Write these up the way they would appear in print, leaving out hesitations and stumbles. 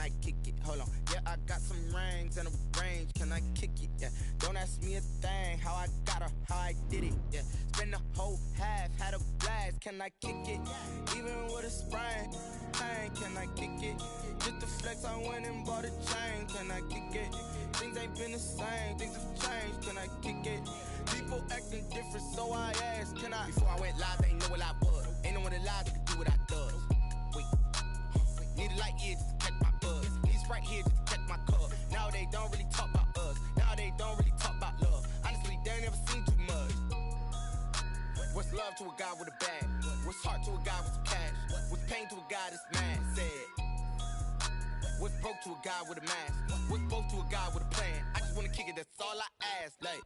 I kick it? Hold on. Yeah, I got some rings and a range. Can I kick it? Yeah. Don't ask me a thing. How I got her, how I did it. Yeah. Spend the whole half, had a blast. Can I kick it? Even with a sprain. Hey, can I kick it? Just to flex, I went and bought a chain. Can I kick it? Things ain't been the same. Things have changed. Can I kick it? People acting different, so I asked, can I? Before I went live, they ain't know what I was. Ain't no one alive that could do what I does. Wait. Need a light year just to catch my buzz. Need a Sprite here just to catch my cup. Now they don't really talk about us. Now they don't really talk about love. Honestly, they ain't never seen too much. What's love to a guy with a bag? What's heart to a guy with some cash? What's pain to a guy that's mad? Said. What's broke to a guy with a mask? What's both to a guy with a plan? I just wanna kick it, that's all I ask. Like,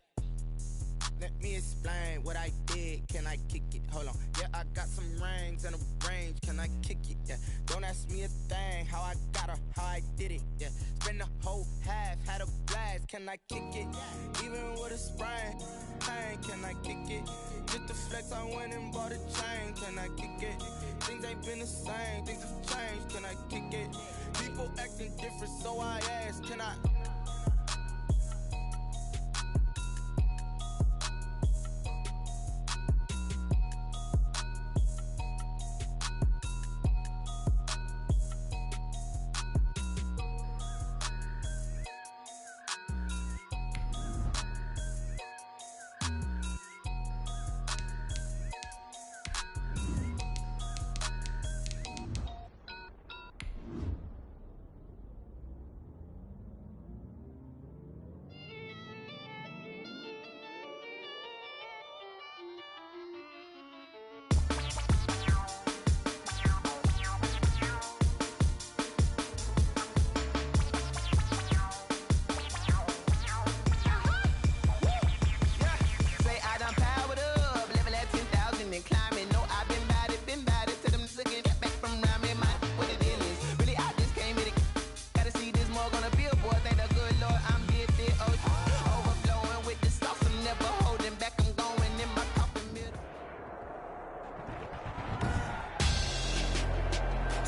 let me explain what I did. Can I kick it? Hold on. Yeah, I got some rings and a range. Can I kick it? Yeah. Don't ask me a thing. How I got her, how I did it. Yeah. Spend the whole half, had a blast. Can I kick it? Even with a sprain. Hey, can I kick it? Just to flex, I went and bought a chain. Can I kick it? Things ain't been the same. Things have changed. Can I kick it? People acting different, so I asked, can I?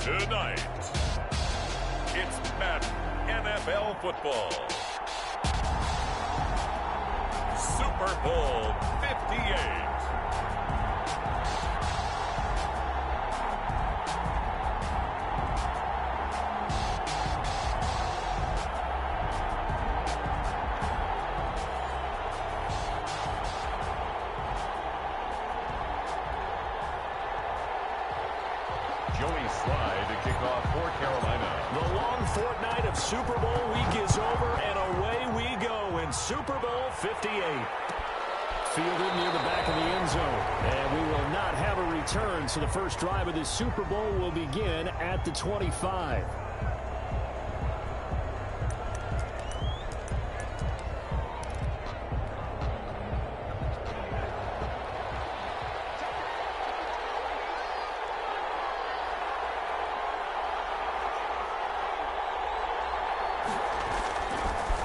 Tonight, it's Madden NFL football. Super Bowl 58. The long fortnight of Super Bowl week is over, and away we go in Super Bowl 58. Fielded near the back of the end zone, and we will not have a return, so the first drive of this Super Bowl will begin at the 25.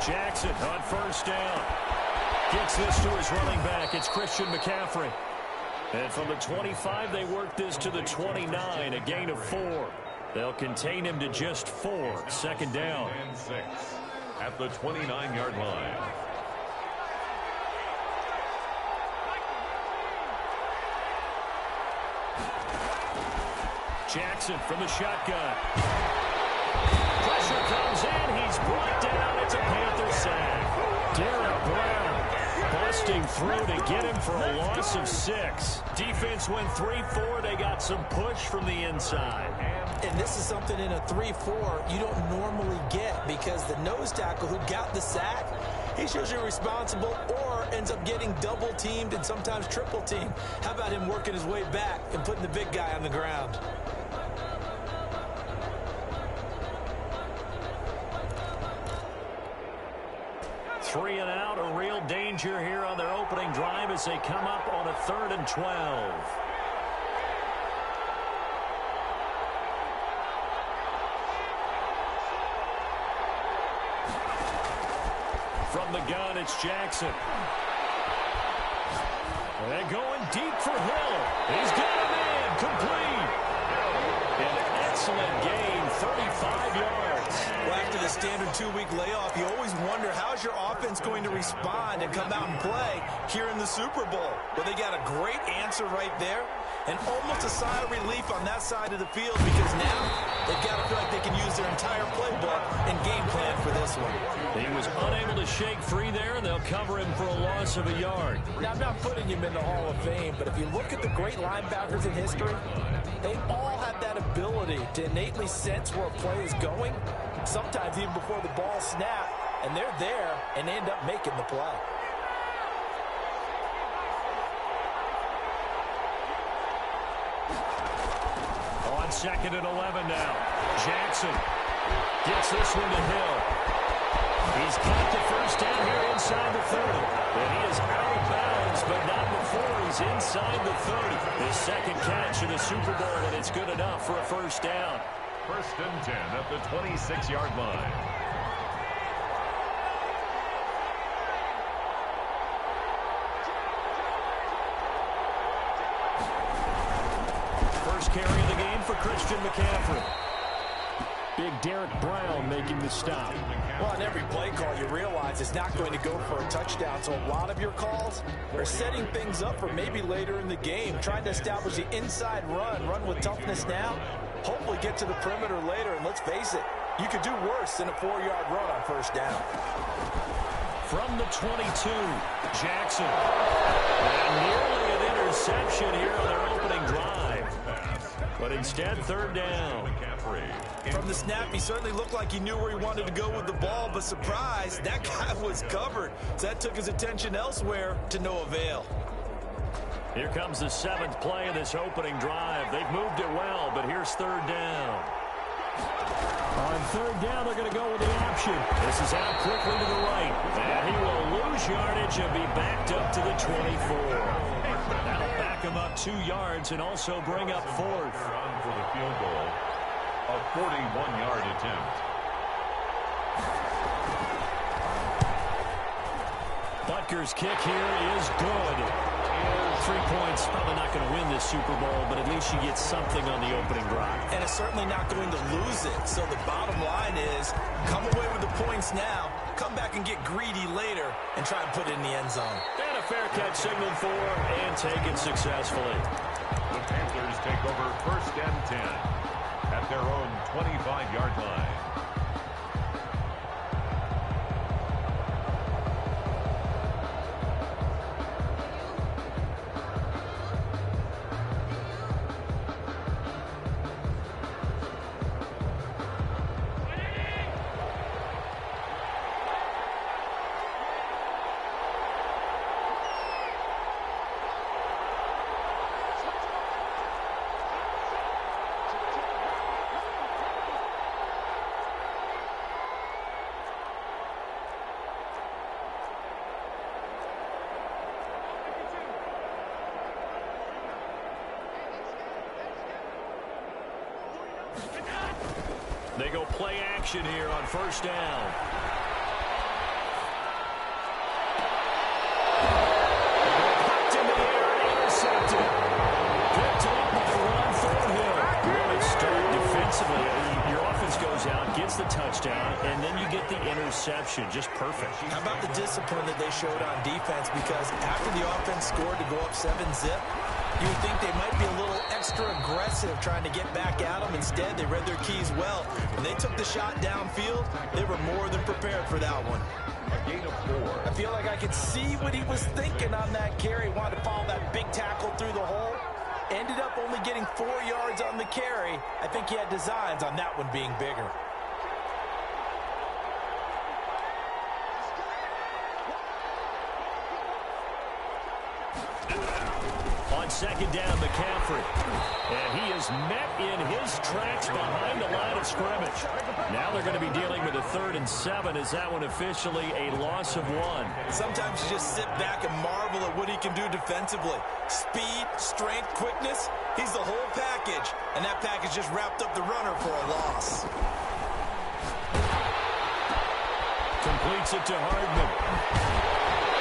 Jackson on first down. Gets this to his running back. It's Christian McCaffrey. And from the 25, they work this to the 29, a gain of 4. They'll contain him to just 4. Second down. And 6 at the 29-yard line. Jackson from the shotgun. Pressure comes in. He's brought down. It's a Panther sack. Derek Brown busting through to get him for a loss of 6. Defense went 3-4. They got some push from the inside. And this is something in a 3-4 you don't normally get, because the nose tackle who got the sack, he's usually responsible or ends up getting double teamed and sometimes triple teamed. How about him working his way back and putting the big guy on the ground? Three and out, a real danger here on their opening drive as they come up on a 3rd and 12. From the gun, it's Jackson. And going deep for Hill. He's got him in, complete. An excellent gain, 35 yards. Well, after the standard 2-week layoff, you always wonder how's your offense going to respond and come out and play here in the Super Bowl. Well, they got a great answer right there and almost a sigh of relief on that side of the field because now they've got to feel like they can use their entire playbook and game plan for this one. He was unable to shake free there, and they'll cover him for a loss of a yard. Now, I'm not putting him in the Hall of Fame, but if you look at the great linebackers in history, they all have that ability to innately sense where a play is going, sometimes even before the ball snaps, and they're there and end up making the play. On 2nd and 11 now. Jackson gets this one to Hill. He's got the first down here inside the 30. And he is out of bounds, but not before he's inside the 30. His second catch in the Super Bowl, and it's good enough for a first down. 1st and 10 at the 26-yard line. First carry of the game for Christian McCaffrey. Big Derek Brown making the stop. Well, on every play call, you realize it's not going to go for a touchdown, so a lot of your calls are setting things up for maybe later in the game, trying to establish the inside run with toughness now, hopefully get to the perimeter later, and let's face it, you could do worse than a 4-yard run on first down. From the 22, Jackson. And nearly an interception here on their opening drive. But instead, 3rd down. From the snap, he certainly looked like he knew where he wanted to go with the ball, but surprise, that guy was covered. So that took his attention elsewhere to no avail. Here comes the 7th play of this opening drive. They've moved it well, but here's 3rd down. On 3rd down, they're going to go with the option. This is out quickly to the right. And he will lose yardage and be backed up to the 24. That'll back him up 2 yards and also bring up 4th. Run for the field goal. A 41-yard attempt. Butker's kick here is good. 3 points, probably not going to win this Super Bowl, but at least you get something on the opening drive. And it's certainly not going to lose it. So the bottom line is, come away with the points now, come back and get greedy later, and try and put it in the end zone. And a fair catch signaled for, and taken successfully. The Panthers take over 1st and 10 at their own 25-yard line. They go play action here on 1st down. Popped in the air, intercepted. Picked up by Ron Thornhill. Really start defensively. Your offense goes out, gets the touchdown, and then you get the interception. Just perfect. How about the discipline that they showed on defense? Because after the offense scored to go up 7-zip, you would think they might be a little extra aggressive trying to get back at them. Instead, they read their keys well. When they took the shot downfield, they were more than prepared for that one. A gain of 4. I feel like I could see what he was thinking on that carry. Wanted to follow that big tackle through the hole. Ended up only getting 4 yards on the carry. I think he had designs on that one being bigger. On 2nd down, McCaffrey. And he is met in his tracks behind the line of scrimmage. Now they're going to be dealing with a 3rd and 7. Is that one officially a loss of 1? Sometimes you just sit back and marvel at what he can do defensively. Speed, strength, quickness. He's the whole package. And that package just wrapped up the runner for a loss. Completes it to Hardman.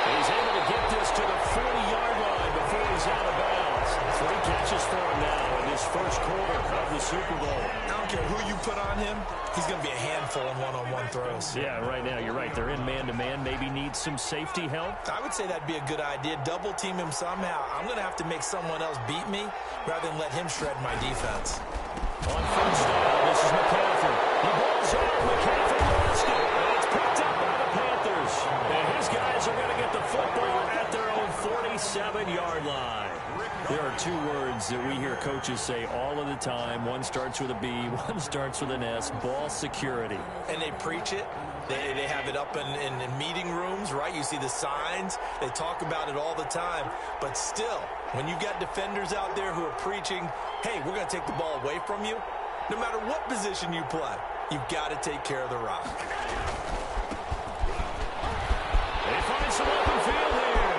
He's able to get this to the 40-yard line before he's out of bounds. 3 catches for him now in this first quarter of the Super Bowl. I don't care who you put on him, he's going to be a handful in one-on-one throws. Yeah, right now, you're right. They're in man-to-man. Maybe needs some safety help. I would say that'd be a good idea. Double team him somehow. I'm going to have to make someone else beat me rather than let him shred my defense. On first down, this is McCaffrey. The ball's out. McCaffrey lost it. And it's picked up by the Panthers. And his guys are going to get the football at their own 47-yard line. There are 2 words that we hear coaches say all of the time. One starts with a B, one starts with an S, ball security. And they preach it. They have it up in meeting rooms, right? You see the signs. They talk about it all the time. But still, when you got defenders out there who are preaching, hey, we're going to take the ball away from you, no matter what position you play, you've got to take care of the rock. They find some open field here.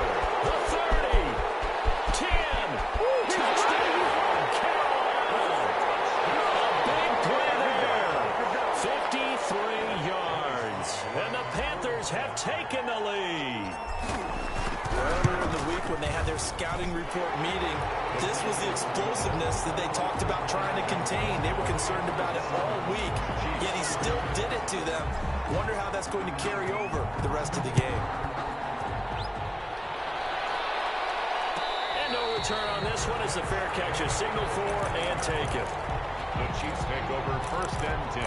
The 30, 10, touchdown, Carolina. A big play there. 53 yards. And the Panthers have taken the lead. Earlier in the week when they had their scouting report meeting, this was the explosiveness that they talked about trying to contain. They were concerned about it all week, yet he still did it to them. Wonder how that's going to carry over the rest of the game. And no return on this one as the fair catch is signaled for and taken. The Chiefs take over 1st and 10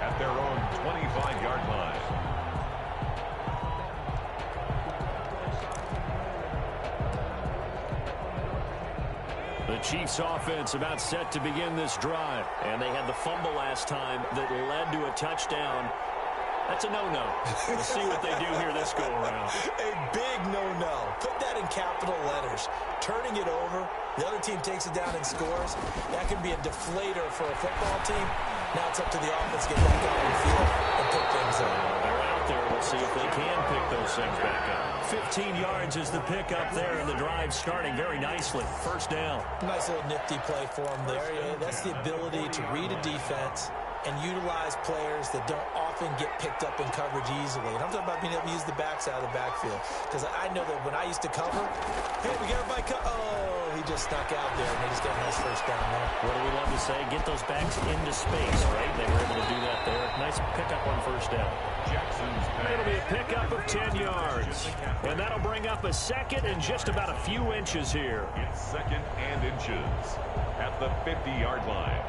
at their own 25-yard line. The Chiefs offense about set to begin this drive. And they had the fumble last time that led to a touchdown. That's a no-no. We'll see what they do here this go-around. A big no-no. Put that in capital letters. Turning it over, the other team takes it down and scores. That can be a deflator for a football team. Now it's up to the offense to get back out on the field and pick things up. They're out there. We'll see if they can pick those things back up. 15 yards is the pickup there, and the drive starting very nicely. First down. Nice little nifty play for him there. Yeah, that's the ability to read a defense and utilize players that don't often get picked up in coverage easily. And I'm talking about being able to use the backs out of the backfield. Because I know that when I used to cover, hey, we got everybody oh, he just snuck out there, and they just got a nice first down there. What do we love to say? Get those backs into space, right? They were able to do that there. Nice pickup on first down. Jackson's It'll be a pickup of 10 yards. And that'll bring up a second and just about a few inches here. It's 2nd and inches at the 50-yard line.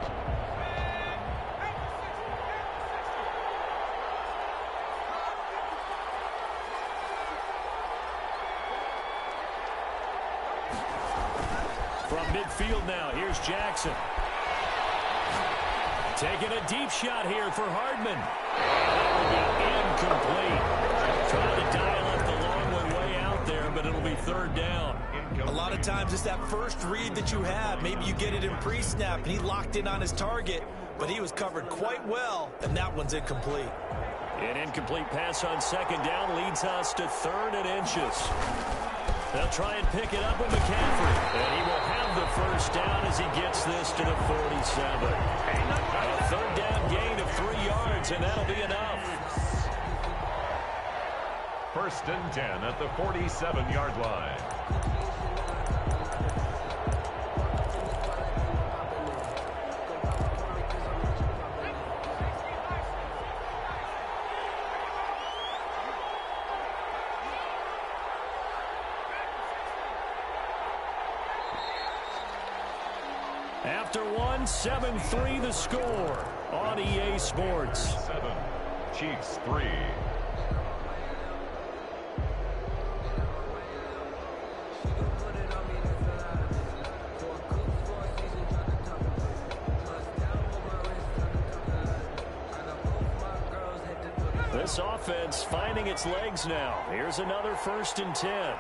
From midfield now, here's Jackson. Taking a deep shot here for Hardman. That will be incomplete. Trying to dial up the long way out there, but it'll be 3rd down. A lot of times it's that first read that you have. Maybe you get it in pre-snap, and he locked in on his target, but he was covered quite well, and that one's incomplete. An incomplete pass on 2nd down leads us to 3rd and inches. They'll try and pick it up with McCaffrey. And he will have the first down as he gets this to the 47. A 3rd down gain of 3 yards, and that'll be enough. 1st and 10 at the 47-yard line. After one, 7-3 the score on EA Sports. 7, Chiefs 3. This offense finding its legs now. Here's another 1st and 10.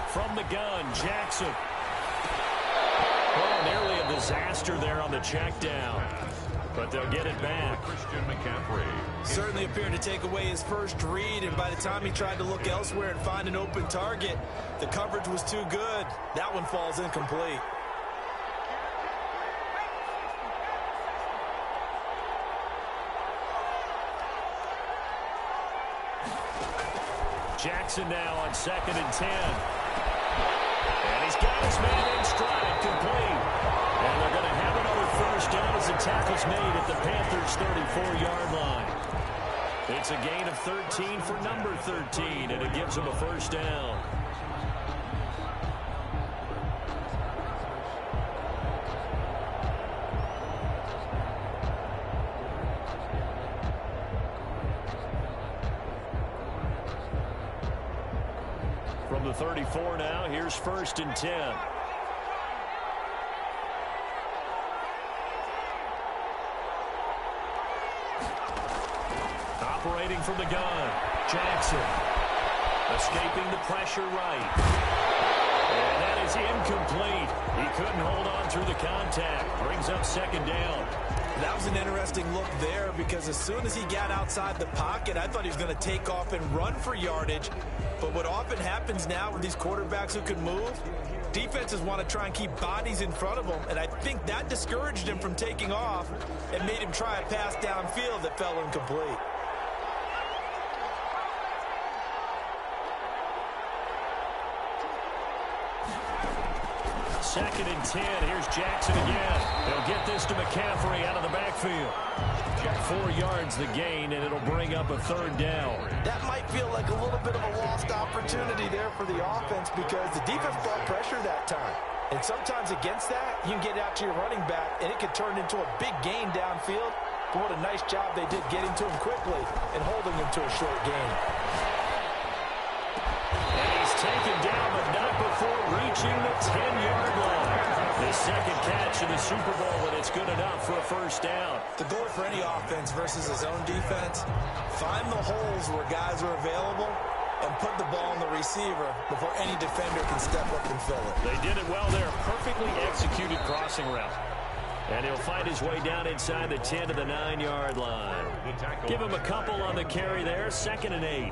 From the gun, Jackson. Oh, nearly a disaster there on the check down. But they'll get it back. Christian McCaffrey. Certainly appeared to take away his first read, and by the time he tried to look elsewhere and find an open target, the coverage was too good. That one falls incomplete. Jackson now on 2nd and 10. And he's got his man in stride, complete. And they're going to have another first down as the tackle's made at the Panthers' 34-yard line. It's a gain of 13 for number 13, and it gives them a first down. From the 34 now, here's 1st and 10. Operating from the gun, Jackson. Escaping the pressure right. And that is incomplete. He couldn't hold on through the contact. Brings up 2nd down. That was an interesting look there because as soon as he got outside the pocket, I thought he was going to take off and run for yardage. But what often happens now with these quarterbacks who can move, defenses want to try and keep bodies in front of them, and I think that discouraged him from taking off and made him try a pass downfield that fell incomplete. 2nd and 10. Here's Jackson again. They'll get this to McCaffrey out of the backfield. 4 yards the gain, and it'll bring up a 3rd down. That might feel like a little bit of a lost opportunity there for the offense because the defense brought pressure that time. And sometimes against that, you can get out to your running back, and it can turn into a big gain downfield. But what a nice job they did getting to him quickly and holding him to a short gain. And he's taken down, but not before reaching the 10-yard line. His 2nd catch in the Super Bowl, and it's good enough for a first down. The goal for any offense versus his own defense, find the holes where guys are available and put the ball on the receiver before any defender can step up and fill it. They did it well there. Perfectly executed crossing route. And he'll find his way down inside the 10 to the 9-yard line. Give him a couple on the carry there. 2nd and 8.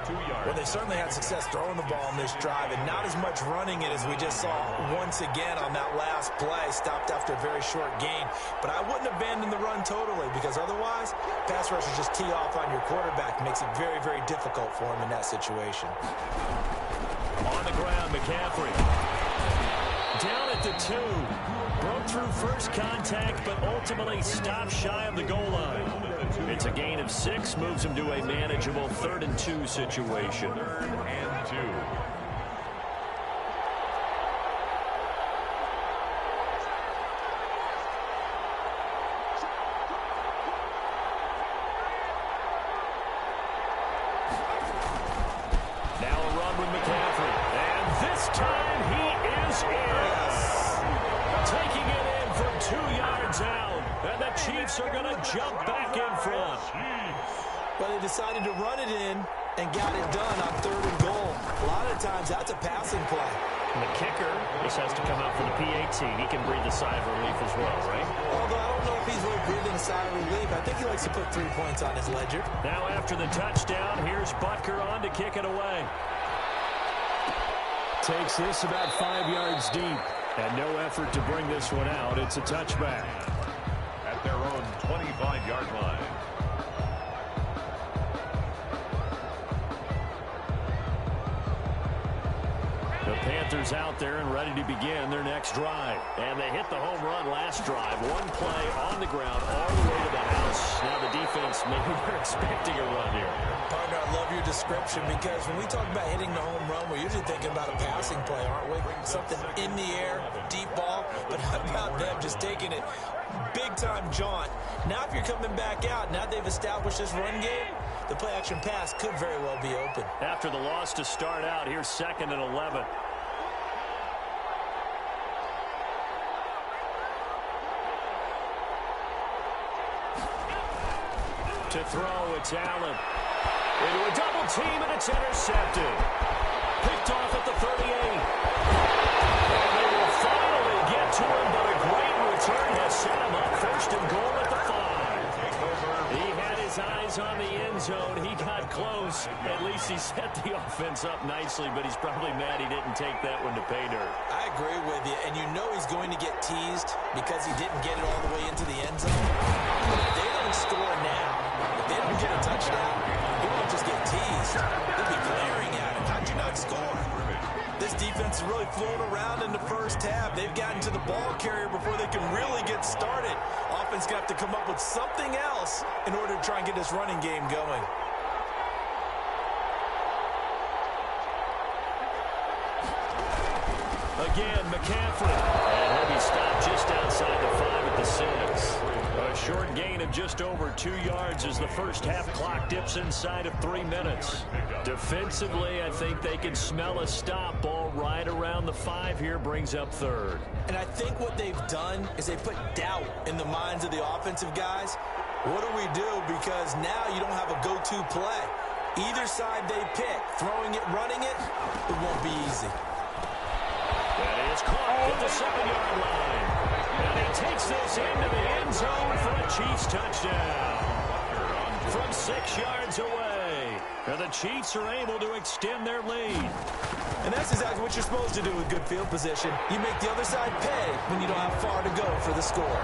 2 yards. Well, they certainly had success throwing the ball on this drive, and not as much running it as we just saw once again on that last play. Stopped after a very short gain. But I wouldn't abandon the run totally because otherwise, pass rushers just tee off on your quarterback. Makes it very, very difficult for him in that situation. On the ground, McCaffrey. Down at the 2. Broke through first contact, but ultimately stopped shy of the goal line. It's a gain of 6, moves him to a manageable 3rd and 2 situation. 3rd and 2. Now a run with McCaffrey. And this time he is in. Taking it in from 2 yards out. And the Chiefs are going to jump back in front. But they decided to run it in and got it done on 3rd and goal. A lot of times that's a passing play. And the kicker just has to come out for the PAT. He can breathe a sigh of relief as well, right? Although I don't know if he's really breathing a sigh of relief. I think he likes to put 3 points on his ledger. Now after the touchdown, here's Butker on to kick it away. Takes this about 5 yards deep. And no effort to bring this one out. It's a touchback. At their own 25-yard line. The Panthers out there and ready to begin their next drive. And they hit the home run last drive. 1 play on the ground all the way to the house. Now the defense, maybe they're expecting a run here. Partner, I love your description because when we talk about hitting the home run, we're usually thinking about a passing play, aren't we? Something in the air, deep ball. But how about them just taking it big-time jaunt? Now if you're coming back out, now they've established this run game, the play-action pass could very well be open. After the loss to start out, here's 2nd and 11. To throw, it's Allen. Into a double team, and it's intercepted. Picked off at the 38. And they will finally get to him, but a great return has set him up 1st and goal at the 5. He had his eyes on the end zone. He got close. At least he set the offense up nicely, but he's probably mad he didn't take that one to pay dirt. I agree with you, and you know he's going to get teased because he didn't get it all the way into the end zone. But if they don't score now, if they don't get a touchdown, he won't just get teased. He'll be glaring ball carrier before they can really get started. Offense going to have to come up with something else in order to try and get this running game going. Again, McCaffrey. And he'll be stopped just outside the 5 at the 6. A short gain of just over 2 yards as the first half clock dips inside of 3 minutes. Defensively, I think they can smell a stop. Ball right around the 5 here, brings up 3rd. And I think what they've done is they put doubt in the minds of the offensive guys. What do we do? Because now you don't have a go-to play. Either side they pick, throwing it, running it, it won't be easy. That is caught at the 7-yard line. And he takes this into the end zone for a Chiefs touchdown. From 6 yards away. And the Chiefs are able to extend their lead. And that's exactly what you're supposed to do with good field position. You make the other side pay when you don't have far to go for the score.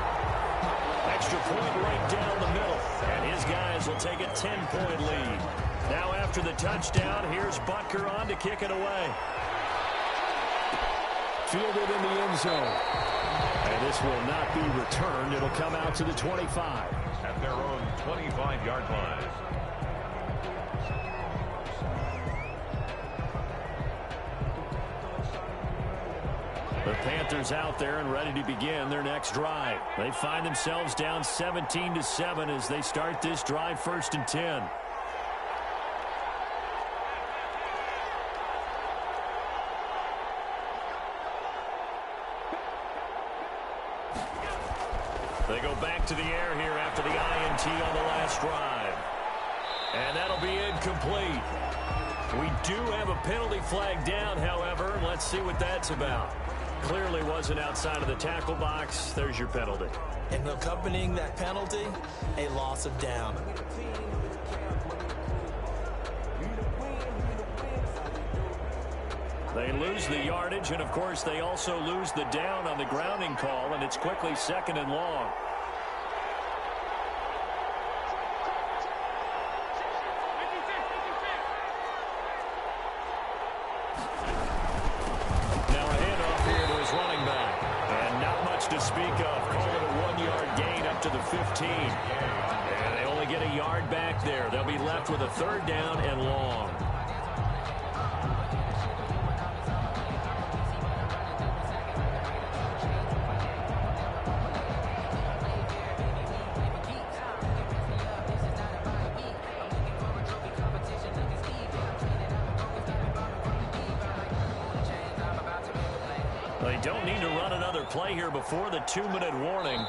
Extra point right down the middle. And his guys will take a 10-point lead. Now after the touchdown, here's Butker on to kick it away. Fielded in the end zone. And this will not be returned. It'll come out to the 25. At their own 25-yard line. The Panthers out there and ready to begin their next drive. They find themselves down 17-7 as they start this drive 1st and 10. They go back to the air here after the INT on the last drive. And that'll be incomplete. We do have a penalty flag down, however. Let's see what that's about. Clearly wasn't outside of the tackle box. There's your penalty. And accompanying that penalty, a loss of down. They lose the yardage, and of course they also lose the down on the grounding call, and it's quickly 2nd and long. Now a handoff here to his running back. And not much to speak of. Call it a 1-yard gain up to the 15. And they only get a yard back there. They'll be left with a 3rd down and long. They don't need to run another play here before the 2-minute warning.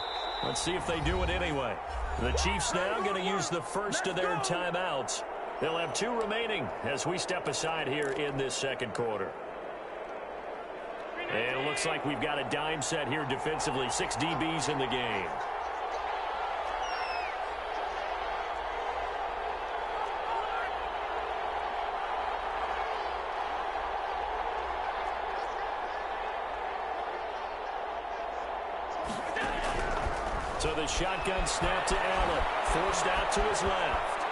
Let's see if they do it anyway. The Chiefs now going to use the first of their timeouts. They'll have 2 remaining as we step aside here in this 2nd quarter. And it looks like we've got a dime set here defensively. 6 DBs in the game. So the shotgun snap to Allen. Forced out to his left.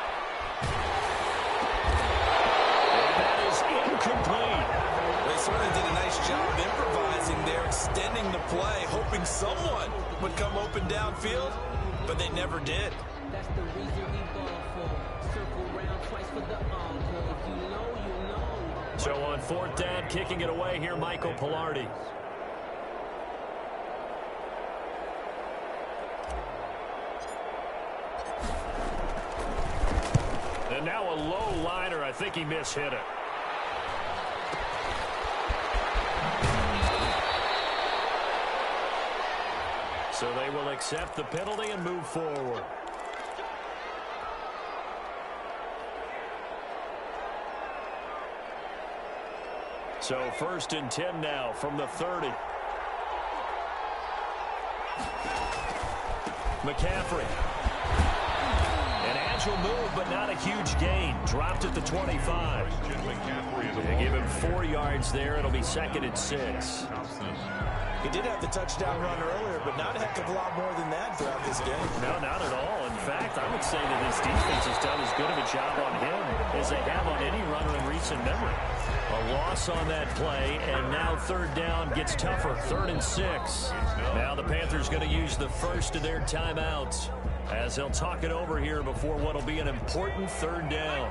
And that is incomplete. They certainly did a nice job of improvising there, extending the play, hoping someone would come open downfield, but they never did. That's the reason we ball for. Circle round twice for the encore. If you know, you know. So on 4th down, kicking it away here, Michael Pilardi. And now a low liner. I think he mishit it. So they will accept the penalty and move forward. So 1st and 10 now from the 30. McCaffrey. An agile move, but not a huge gain. Dropped at the 25. They give him 4 yards there. It'll be 2nd and 6. He did have the touchdown run earlier, but not a heck of a lot more than that throughout this game. No, not at all. And fact, I would say that this defense has done as good of a job on him as they have on any runner in recent memory. A loss on that play, and now third down gets tougher. 3rd and 6. Now the Panthers going to use the first of their timeouts as they'll talk it over here before what will be an important 3rd down.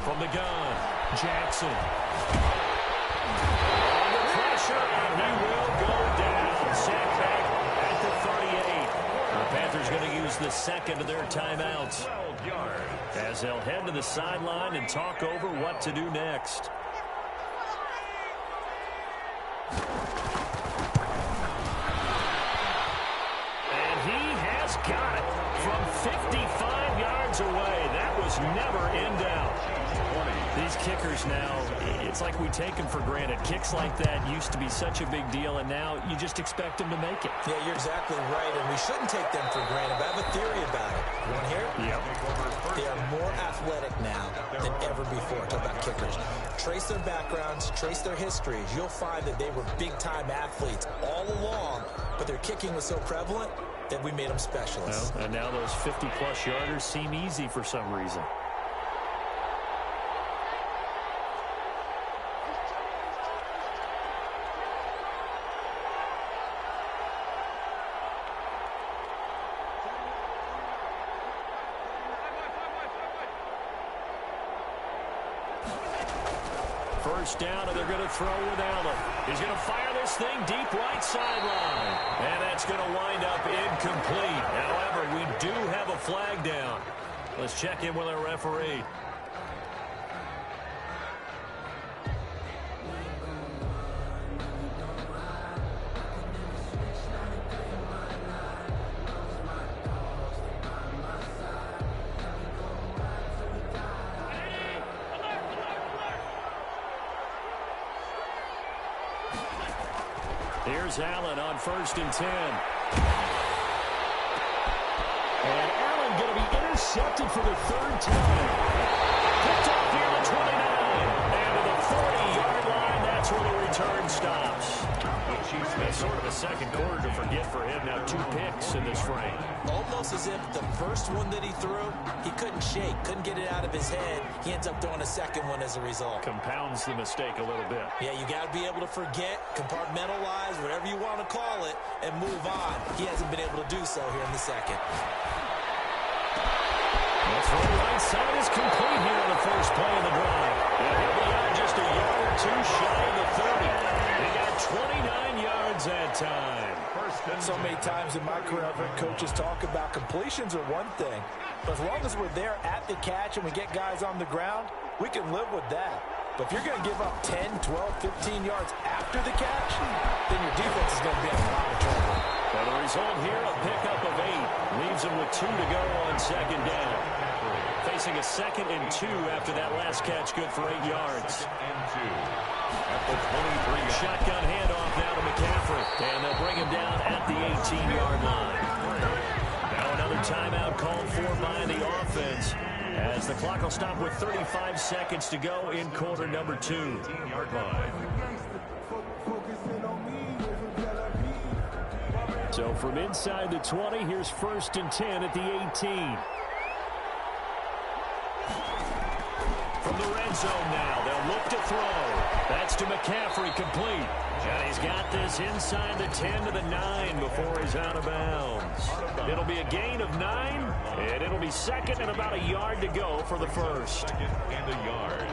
From the gun, Jackson. Under pressure, and he will go down. Sacked back at the 38. The Panthers going to use the second of their timeouts as they'll head to the sideline and talk over what to do next. And he has got it from 55 yards away. That was never in doubt. These kickers now, it's like we take them for granted. Kicks like that used to be such a big deal, and now you just expect them to make it. Yeah, you're exactly right, and we shouldn't take them for granted. But I have a theory about it. You want to hear it? Yep. They are more athletic now than ever before. Talk about kickers. Trace their backgrounds, trace their histories. You'll find that they were big-time athletes all along, but their kicking was so prevalent that we made them specialists. Well, and now those 50-plus yarders seem easy for some reason. First down, and they're going to throw with Allen. He's going to fire this thing deep right sideline. And that's going to wind up incomplete. However, we do have a flag down. Let's check in with our referee. Here's Allen on 1st and 10. And Allen going to be intercepted for the 3rd time. Picked off near the 29. And to the 40-yard line, that's where the return stops. That's sort of a second quarter to forget for him. Now 2 picks in this frame. Almost as if the first one that he threw, he couldn't shake, couldn't get it out of his head. He ends up throwing a second one as a result. Compounds the mistake a little bit. Yeah, you got to be able to forget, compartmentalize, whatever you want to call it, and move on. He hasn't been able to do so here in the second. That's from the right side is complete here on the first play of the drive. And he'll be out just a yard or 2 shy of the 30. He got 29 yards that time. So many times in my career, I've heard coaches talk about completions are one thing. But as long as we're there at the catch and we get guys on the ground, we can live with that. But if you're going to give up 10, 12, 15 yards after the catch, then your defense is going to be in a lot of trouble. Well, the result here, a pickup of 8. Leaves them with 2 to go on 2nd down. Facing a 2nd and 2 after that last catch, good for 8 yards. At the 23. Shotgun handoff now to McCaffrey. And they'll bring him down at the 18-yard line. Now another timeout called for by the offense, as the clock will stop with 35 seconds to go in quarter number 2. 18-yard line. So from inside the 20, here's 1st and 10 at the 18. From the red zone now, they'll look to throw. That's to McCaffrey, complete. And he's got this inside the 10 to the 9 before he's out of bounds. It'll be a gain of 9, and it'll be 2nd and about a yard to go for the first. 2nd and a yard.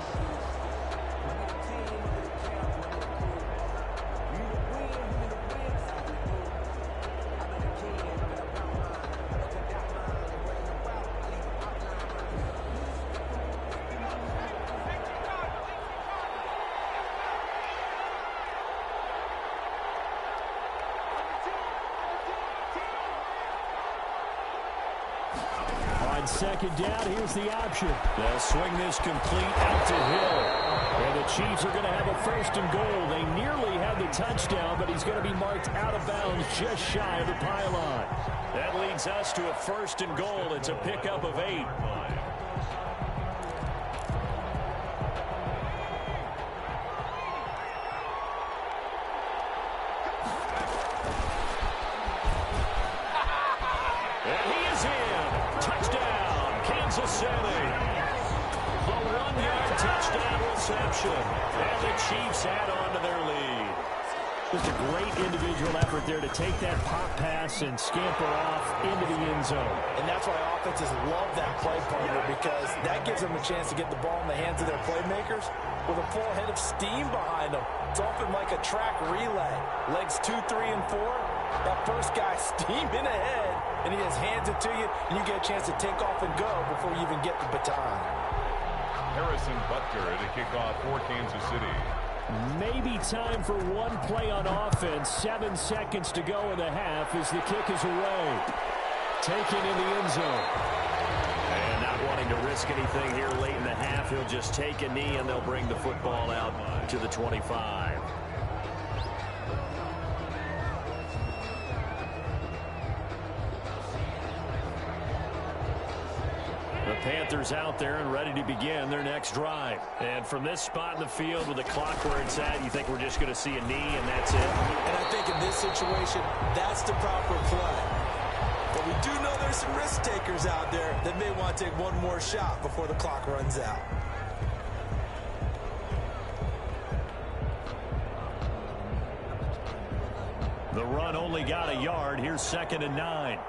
Second down, here's the option. They'll swing this complete out to Hill. And the Chiefs are going to have a 1st and goal. They nearly had the touchdown, but he's going to be marked out of bounds just shy of the pylon. That leads leads us to a 1st and goal. It's a pickup of 8. And he is in. Touchdown, Kansas City. A 1-yard touchdown reception. And the Chiefs add on to their lead. Just a great individual effort there to take that pop pass and scamper off into the end zone. And that's why offenses love that play partner, because that gives them a chance to get the ball in the hands of their playmakers with a full head of steam behind them. It's often like a track relay. Legs 2, 3, and 4. That first guy steaming ahead, and he just hands it to you, and you get a chance to take off and go before you even get the baton. Harrison Butker to kick off for Kansas City. Maybe time for one play on offense. 7 seconds to go in the half as the kick is away. Taken in the end zone. And not wanting to risk anything here late in the half, he'll just take a knee and they'll bring the football out to the 25. The Panthers out there and ready to begin their next drive. And from this spot in the field with the clock where it's at, you think we're just going to see a knee and that's it? And I think in this situation, that's the proper play. But we do know there's some risk takers out there that may want to take one more shot before the clock runs out. The run only got a yard. Here's 2nd and 9.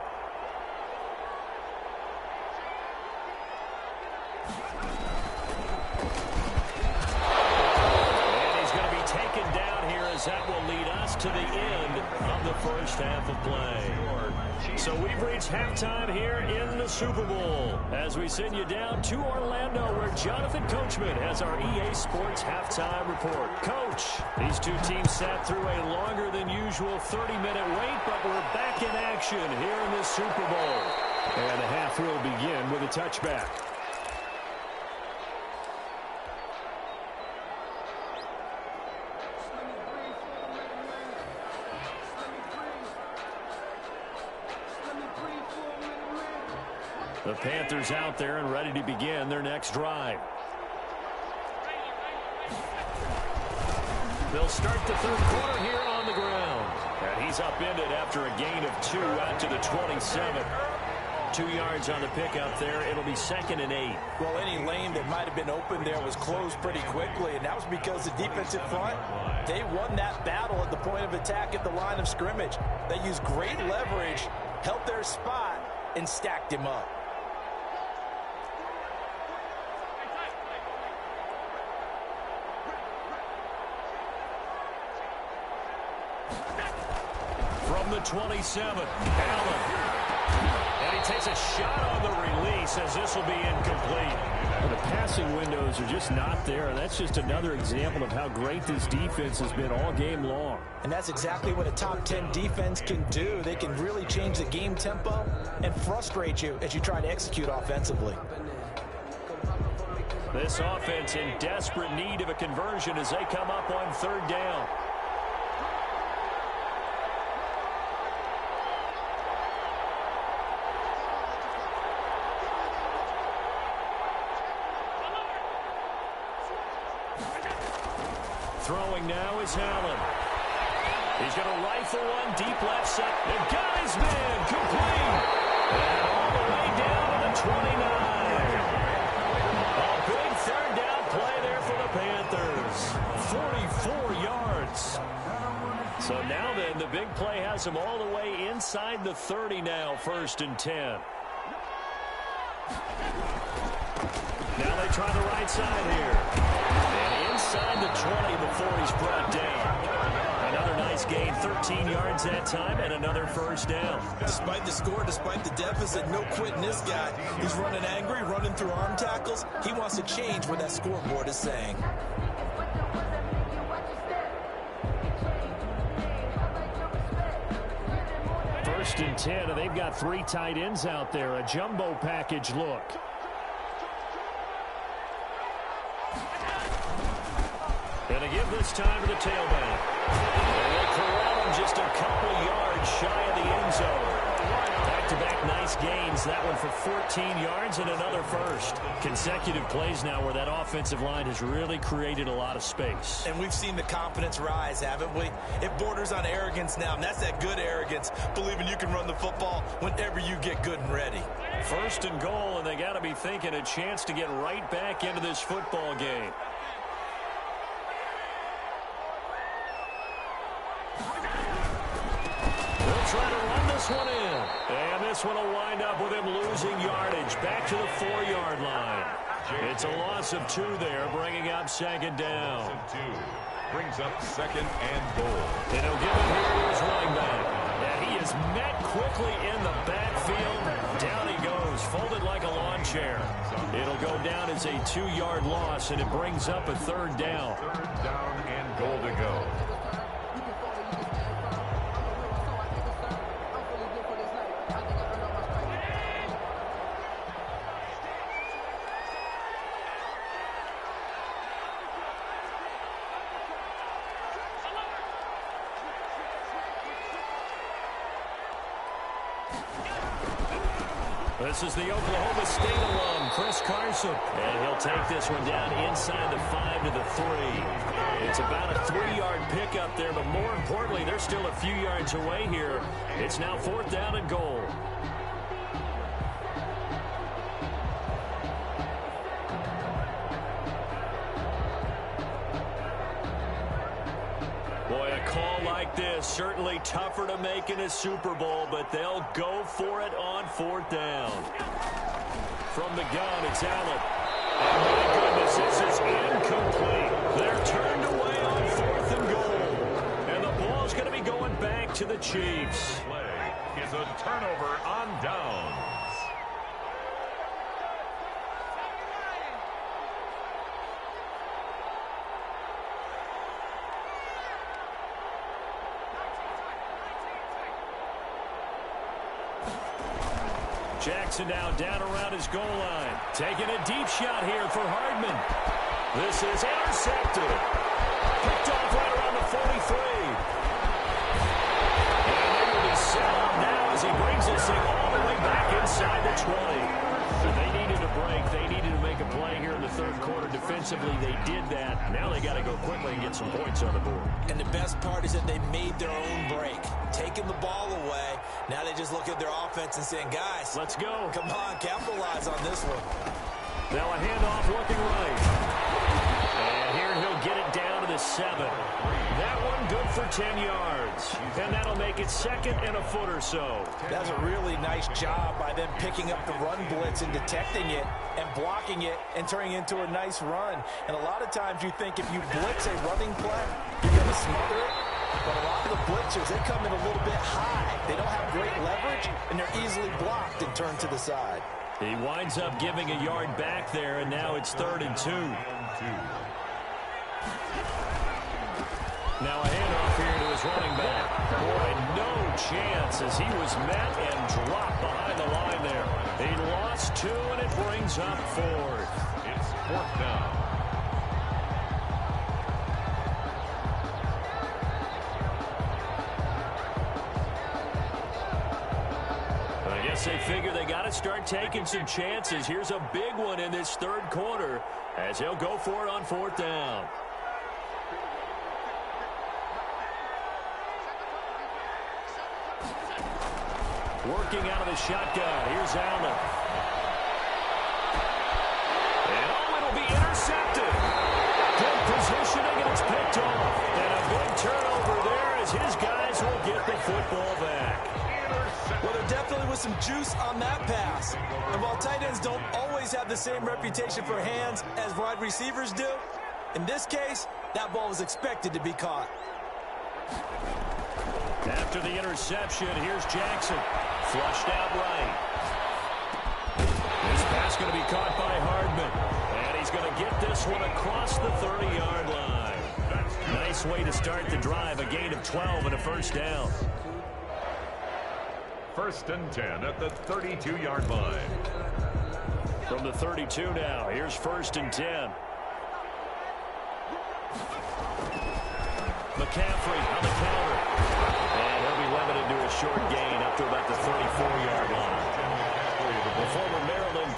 That will lead us to the end of the first half of play. So we've reached halftime here in the Super Bowl as we send you down to Orlando where Jonathan Coachman has our EA Sports halftime report. Coach, these two teams sat through a longer than usual 30-minute wait, but we're back in action here in the Super Bowl. And the half will begin with a touchback. The Panthers out there and ready to begin their next drive. They'll start the 3rd quarter here on the ground. And he's upended after a gain of 2 out to the 27. 2 yards on the pickup there. It'll be 2nd and 8. Well, any lane that might have been open there was closed pretty quickly, and that was because the defensive front, they won that battle at the point of attack at the line of scrimmage. They used great leverage, held their spot, and stacked him up. From the 27, Allen. And he takes a shot on the release as this will be incomplete. Well, the passing windows are just not there. That's just another example of how great this defense has been all game long. And that's exactly what a top 10 defense can do. They can really change the game tempo and frustrate you as you try to execute offensively. This offense in desperate need of a conversion as they come up on 3rd down. Throwing now is Allen. He's going to rifle one deep left side. And got his man complete. And all the way down to the 29. A big 3rd down play there for the Panthers. 44 yards. So now then, the big play has him all the way inside the 30 now, 1st and 10. Now they try the right side here. And inside the 20 before he's brought down. Another nice gain, 13 yards that time, and another 1st down. Despite the score, despite the deficit, no quitting this guy. He's running angry, running through arm tackles. He wants to change what that scoreboard is saying. First and 10, and they've got 3 tight ends out there. A jumbo package look. And a give this time to the tailback. And they corral him just a couple yards shy of the end zone. Back-to-back nice gains. That one for 14 yards and another first. Consecutive plays now where that offensive line has really created a lot of space. And we've seen the confidence rise, haven't we? It borders on arrogance now, and that's that good arrogance, believing you can run the football whenever you get good and ready. First and goal, and they got to be thinking a chance to get right back into this football game. They'll try to run this one in. And this one will wind up with him losing yardage back to the 4-yard line. It's a loss of 2 there, bringing up second down. Brings up second and goal. And he'll give it here to his running back. And he is met quickly in the backfield. Down he goes, folded like a lawn chair. It'll go down as a 2-yard loss, and it brings up a third down. Third down and goal to go. This is the Oklahoma State alum, Chris Carson. And he'll take this one down inside the 5 to the 3. It's about a 3-yard pickup there, but more importantly, they're still a few yards away here. It's now 4th down and goal. Boy, a call like this, certainly tougher to make in a Super Bowl, but they'll go for it on 4th down. From the gun, it's Allen. And my goodness, this is incomplete. They're turned away on 4th and goal. And the ball's going to be going back to the Chiefs. Play is a turnover on downs. Jackson now down around his goal line. Taking a deep shot here for Hardman. This is intercepted. Picked off right around the 43. And they will be set up now as he brings this thing all the way back inside the 20. So they needed a break. They needed to make a play here in the third quarter. Defensively, they did that. Now they got to go quickly and get some points on the board. And the best part is that they made their own break. Taking the ball away. Now they just look at their offense and saying, guys, let's go. Come on, capitalize on this one. Now a handoff looking right. And here he'll get it down to the 7. That one good for 10 yards. And that'll make it 2nd and a foot or so. That's a really nice job by them picking up the run blitz and detecting it and blocking it and turning it into a nice run. And a lot of times you think if you blitz a running play, you're going to smother it. But a lot of the blitzers, they come in a little bit high. They don't have great leverage, and they're easily blocked and turned to the side. He winds up giving a yard back there, and now it's 3rd and 2. Now a handoff here to his running back. Boy, no chance as he was met and dropped behind the line there. He lost 2, and it brings up 4th. It's 4th down. I guess they figure they got to start taking some chances. Here's a big one in this third quarter as he'll go for it on 4th down. Working out of the shotgun. Here's Allen. And it'll be intercepted. Good positioning, and it's picked off. And a big turnover there as his guys will get the football back. Well, there definitely was some juice on that pass. And while tight ends don't always have the same reputation for hands as wide receivers do, in this case, that ball was expected to be caught. After the interception, here's Jackson. Flushed out right. This pass going to be caught by Hardman. And he's going to get this one across the 30-yard line. Nice way to start the drive. A gain of 12 and a first down. 1st and 10 at the 32-yard line. From the 32 now, here's 1st and 10. McCaffrey on the counter. And he'll be limited to a short gain up to about the 34-yard line.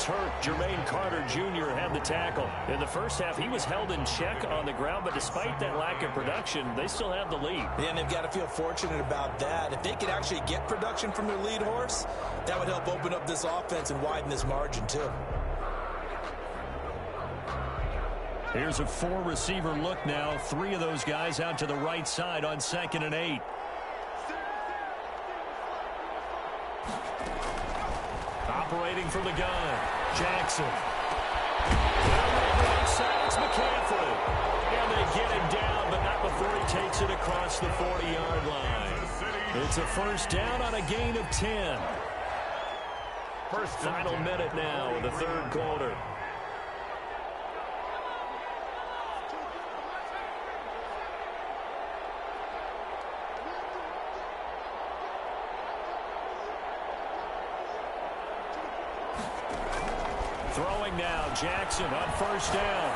Turk, Jermaine Carter Jr. had the tackle. In the first half, he was held in check on the ground, but despite that lack of production, they still have the lead. Yeah, and they've got to feel fortunate about that. If they could actually get production from their lead horse, that would help open up this offense and widen this margin, too. Here's a four-receiver look now. Three of those guys out to the right side on 2nd and 8. Operating from the gun, Jackson. It's McCaffrey. And they get him down, but not before he takes it across the 40-yard line. It's a first down on a gain of 10. Final minute now of the third quarter. Throwing now, Jackson on first down.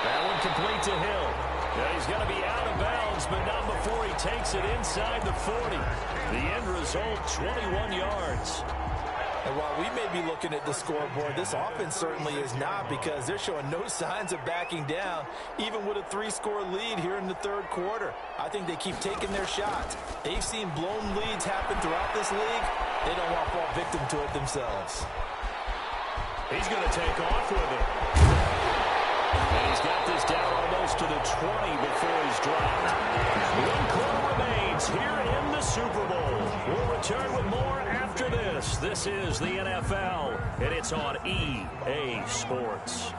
That one complete to Hill. Yeah, he's going to be out of bounds, but not before he takes it inside the 40. The end result, 21 yards. And while we may be looking at the scoreboard, this offense certainly is not, because they're showing no signs of backing down, even with a 3-score lead here in the third quarter. I think they keep taking their shots. They've seen blown leads happen throughout this league. They don't want to fall victim to it themselves. He's going to take off with it. And he's got this down almost to the 20 before he's dropped. 1 quarter remains here in the Super Bowl. We'll return with more after this. This is the NFL, and it's on EA Sports.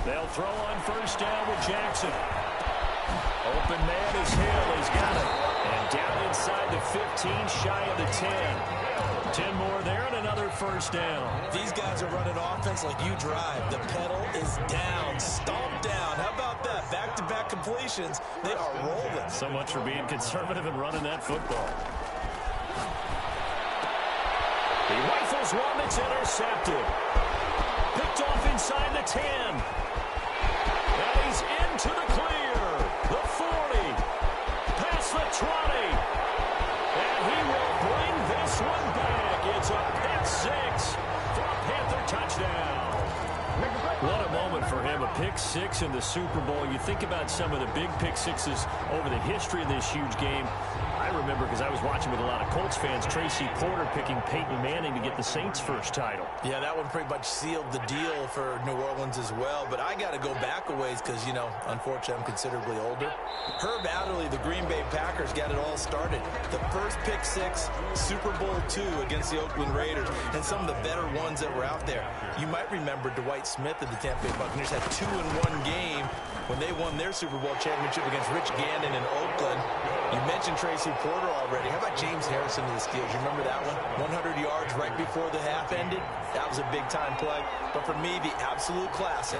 They'll throw on first down with Jackson. Open man is Hill. He's got it. And down inside the 15, shy of the 10. 10 more there and another first down. These guys are running offense like you drive. The pedal is down, stomped down. How about that? Back-to-back completions. They are rolling. So much for being conservative and running that football. He rifles one that's intercepted. Picked off inside the 10. And he's into the clear. The 40. Past the 20. And he will bring this one back. It's a pick six for a Panther touchdown. What a moment for him. A pick six in the Super Bowl. You think about some of the big pick sixes over the history of this huge game. I remember, because I was watching with a lot of Colts fans, Tracy Porter picking Peyton Manning to get the Saints' first title. Yeah, that one pretty much sealed the deal for New Orleans as well. But I got to go back a ways because, you know, unfortunately I'm considerably older. Herb Adderley, the Green Bay Packers, got it all started. The first pick six, Super Bowl II against the Oakland Raiders, and some of the better ones that were out there. You might remember Dwight Smith of the Tampa Bay Buccaneers had 2 in one game when they won their Super Bowl championship against Rich Gannon in Oakland. You mentioned Tracy Porter already. How about James Harrison of the Steelers? You remember that one? 100 yards right before the half ended. That was a big-time play. But for me, the absolute classic,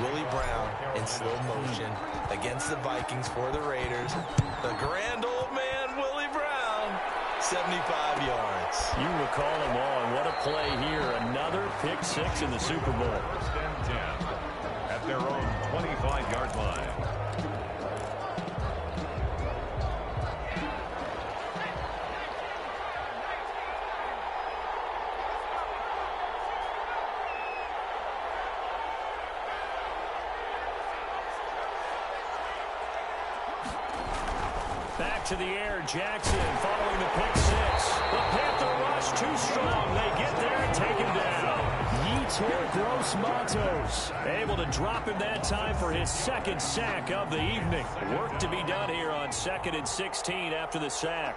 Willie Brown in slow motion against the Vikings for the Raiders. The grand old man, Willie Brown, 75 yards. You recall them all, and what a play here. Another pick six in the Super Bowl. First and 10 at their own 25-yard line. Back to the air, Jackson following the pick six. The Panther rush too strong. They get there and take him down. Yetur Gross-Matos able to drop him that time for his second sack of the evening. Work to be done here on 2nd and 16 after the sack.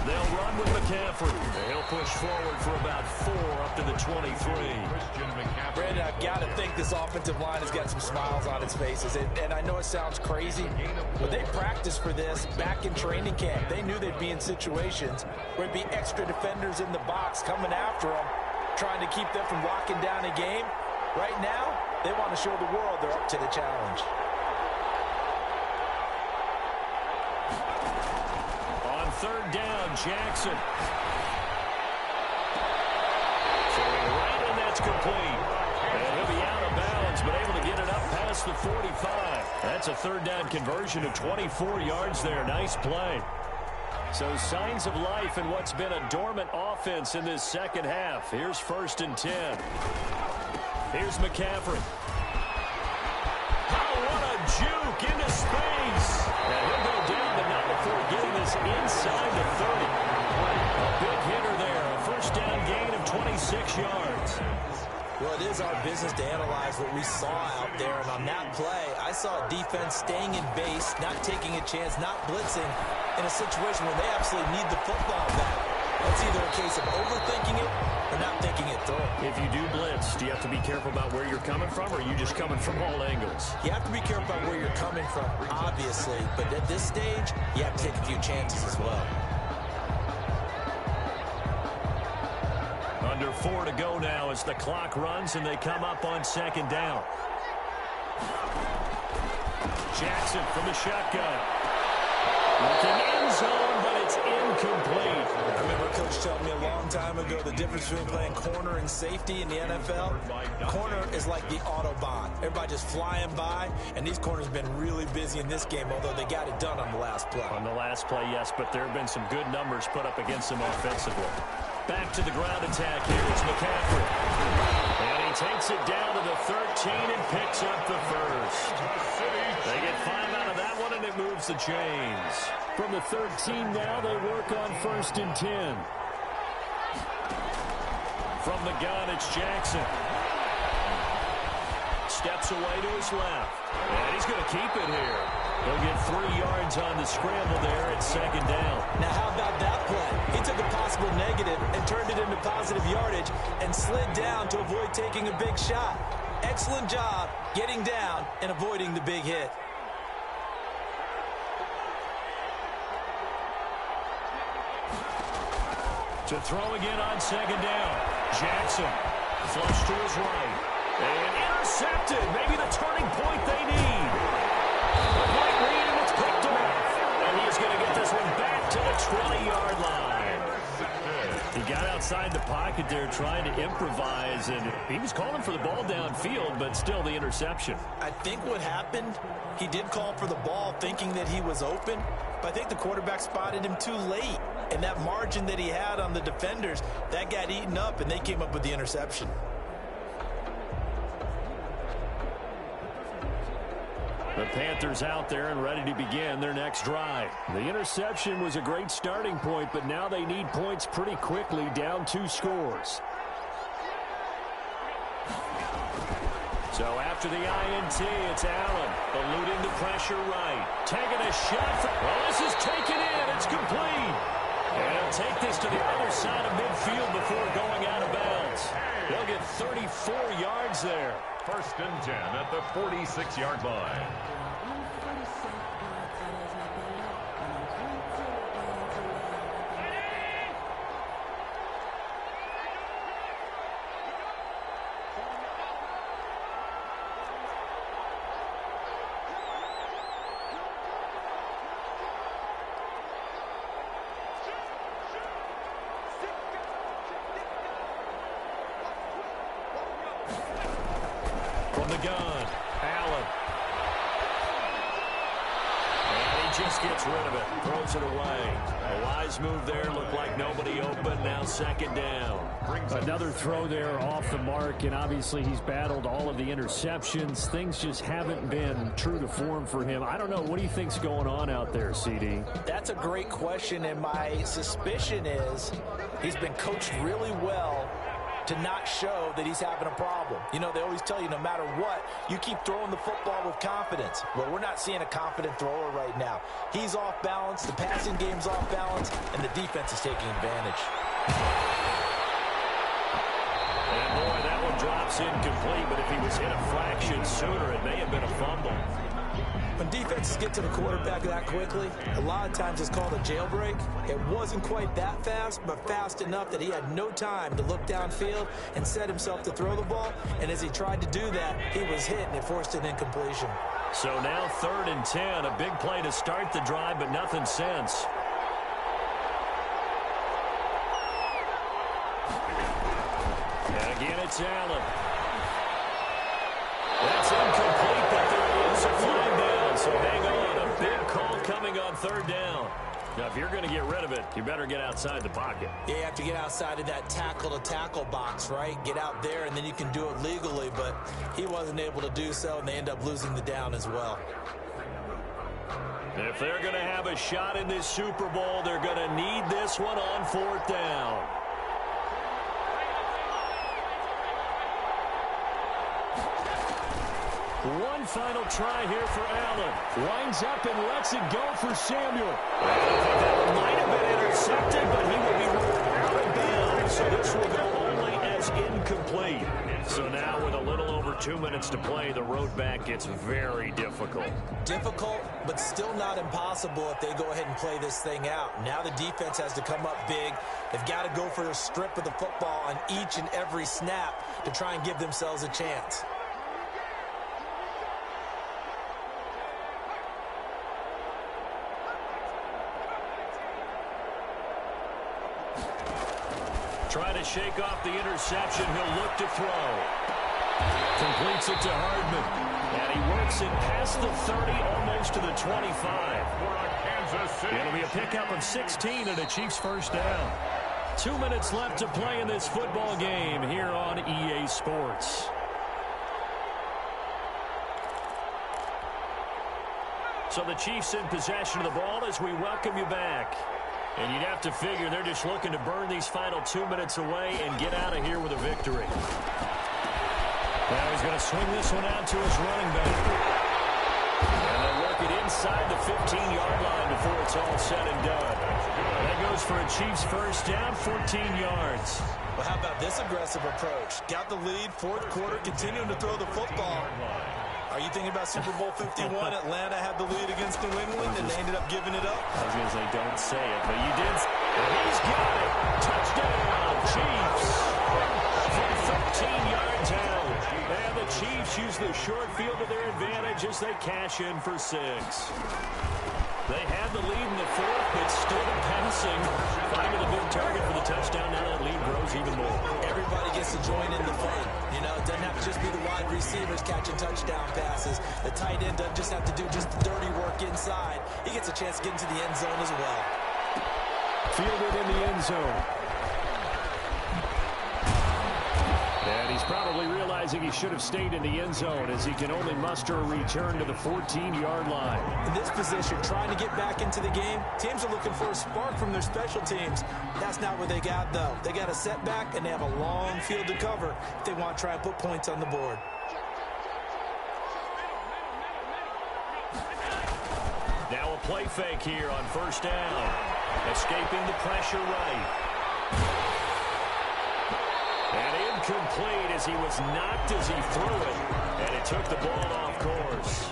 They'll run with McCaffrey. He'll push forward for about 4 up to the 23. Brandon, I've got to think this offensive line has got some smiles on its faces. And I know it sounds crazy, but they practiced for this back in training camp. They knew they'd be in situations where there'd be extra defenders in the box coming after them, trying to keep them from locking down a game. Right now, they want to show the world they're up to the challenge. third down. Jackson. Throwing right, and that's complete. And he'll be out of bounds, but able to get it up past the 45. That's a third down conversion of 24 yards there. Nice play. So signs of life in what's been a dormant offense in this second half. Here's 1st and 10. Here's McCaffrey. Oh, what a juke into space. And he'll go down, but not before getting this inside the 30. A big hitter there. A first down gain of 26 yards. Well, it is our business to analyze what we saw out there. And on that play, I saw a defense staying in base, not taking a chance, not blitzing in a situation where they absolutely need the football back. That's either a case of overthinking it or not thinking it through. If you do blitz, do you have to be careful about where you're coming from, or are you just coming from all angles? You have to be careful about where you're coming from, obviously. But at this stage, you have to take a few chances as well. Under 4 to go now as the clock runs and they come up on 2nd down. Jackson from the shotgun. Looking end zone, but it's incomplete. I remember Coach telling me a long time ago the difference between playing corner and safety in the NFL. Corner is like the Autobahn. Everybody just flying by, and these corners have been really busy in this game, although they got it done on the last play. On the last play, yes, but there have been some good numbers put up against them offensively. Back to the ground attack here is McCaffrey. And he takes it down to the 13 and picks up the first. They get 5 out of that one, and it moves the chains. From the 13 now, they work on 1st and 10. From the gun, it's Jackson. Steps away to his left. And he's going to keep it here. He'll get 3 yards on the scramble there at 2nd down. Now, how about that play? He took a possible negative and turned it into positive yardage and slid down to avoid taking a big shot. Excellent job getting down and avoiding the big hit. To throw again on 2nd down. Jackson flush to his right. And intercepted. Maybe the turning point they need. The right read, and it's picked off. And he's going to get this one back to the 20-yard line. He got outside the pocket there trying to improvise, and he was calling for the ball downfield, but still the interception. I think what happened, he did call for the ball thinking that he was open, but I think the quarterback spotted him too late. And that margin that he had on the defenders, that got eaten up, and they came up with the interception. The Panthers out there and ready to begin their next drive. The interception was a great starting point, but now they need points pretty quickly, down 2 scores. So after the INT, it's Allen eluding the pressure right. Taking a shot. Well, this is taken in. It's complete. And he'll take this to the other side of midfield before going out of bounds. They'll get 34 yards there. 1st and 10 at the 46-yard line. From the gun, Allen. And he just gets rid of it, throws it away. A wise move there, looked like nobody open, now 2nd down. Another throw there off the mark, and obviously he's battled all of the interceptions. Things just haven't been true to form for him. I don't know, what do you think's going on out there, CD? That's a great question, and my suspicion is he's been coached really well to not show that he's having a problem. You know, they always tell you no matter what, you keep throwing the football with confidence. Well, we're not seeing a confident thrower right now. He's off balance, the passing game's off balance, and the defense is taking advantage. And boy, that one drops incomplete, but if he was hit a fraction sooner, it may have been a fumble. When defenses get to the quarterback that quickly, a lot of times it's called a jailbreak. It wasn't quite that fast, but fast enough that he had no time to look downfield and set himself to throw the ball. And as he tried to do that, he was hit, and it forced an incompletion. So now 3rd and 10, a big play to start the drive, but nothing since. And again, it's Allen. That's incomplete, but there is a flag down. So hang on. A big call coming on third down. Now, if you're going to get rid of it, you better get outside the pocket. Yeah, you have to get outside of that tackle-to-tackle box, right? Get out there, and then you can do it legally. But he wasn't able to do so, and they end up losing the down as well. If they're going to have a shot in this Super Bowl, they're going to need this one on fourth down. One final try here for Allen. Winds up and lets it go for Samuel. That might have been intercepted, but he will be ruled out of bounds. So this will go only as incomplete. So now with a little over 2 minutes to play, the road back gets very difficult. Difficult, but still not impossible if they go ahead and play this thing out. Now the defense has to come up big. They've got to go for a strip of the football on each and every snap to try and give themselves a chance. Trying to shake off the interception. He'll look to throw. Completes it to Hardman. And he works it past the 30, almost to the 25. It'll be a pickup of 16 and a Chiefs first down. 2 minutes left to play in this football game here on EA Sports. So the Chiefs in possession of the ball as we welcome you back. And you'd have to figure they're just looking to burn these final 2 minutes away and get out of here with a victory. Now he's going to swing this one out to his running back. And they'll work it inside the 15-yard line before it's all said and done. That goes for a Chiefs first down, 14 yards. Well, how about this aggressive approach? Got the lead, fourth quarter, continuing to throw the football. Are you thinking about Super Bowl 51? Atlanta had the lead against New England, and they ended up giving it up? I was going to say, don't say it, but you did. And he's got it. Touchdown, Chiefs. From 13 yards out. And the Chiefs use the short field to their advantage as they cash in for 6. They had the lead in the fourth, but stood passing. Finding a big target for the touchdown. Now that lead grows even more. Everybody gets to join in the fun. You know, it doesn't have to just be the wide receivers catching touchdown passes. The tight end doesn't just have to do just the dirty work inside. He gets a chance to get into the end zone as well. Fielded in the end zone. And he's probably realizing he should have stayed in the end zone as he can only muster a return to the 14-yard line. In this position, trying to get back into the game, teams are looking for a spark from their special teams. That's not what they got, though. They got a setback, and they have a long field to cover if they want to try and put points on the board. Now a play fake here on first down. Escaping the pressure right. And incomplete as he was knocked as he threw it. And it took the ball off course.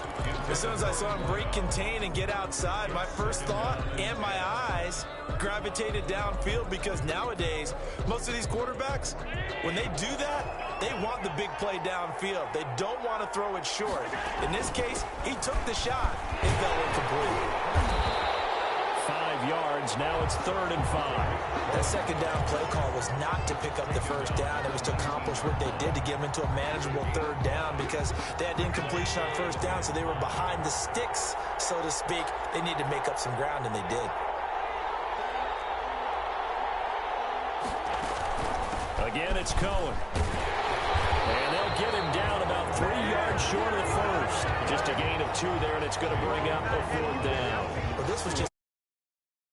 As soon as I saw him break contain and get outside, my first thought and my eyes gravitated downfield because nowadays, most of these quarterbacks, when they do that, they want the big play downfield. They don't want to throw it short. In this case, he took the shot. It fell incomplete. 5 yards. Now it's 3rd and 5. That second down play call was not to pick up the first down. It was to accomplish what they did to get them into a manageable 3rd down because they had incompletion on first down, so they were behind the sticks, so to speak. They needed to make up some ground, and they did. Again, it's Cohen. And they'll get him down about 3 yards short of the first. Just a gain of 2 there, and it's going to bring up a 4th down. Well, this was just